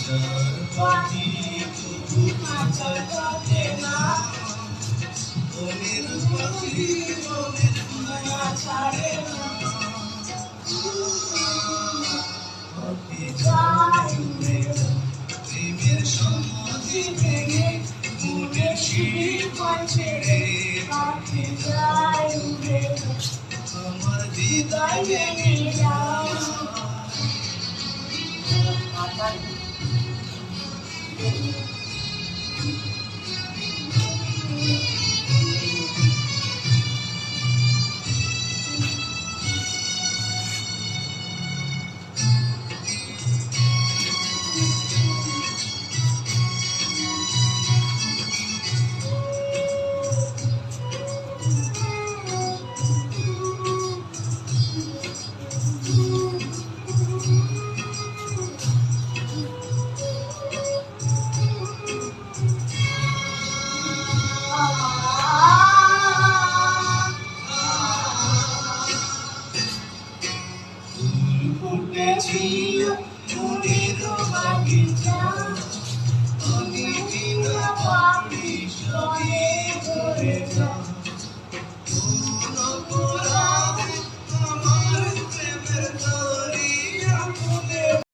যার পাখি তবু খাঁচা কাটে না, মনের পাখি মনের মায়া ছাড়ে না। পাখি যায় উড়ে, প্রেমের সমাধি ভেঙে মনের শিকল ছেড়ে। পাখি যায় উড়ে, আমার হৃদয় ভেঙে যায়। ফুটেছিল মনের বাগিচা, আমি বিনা পাপড়ি সরিয়ে ধরে যা।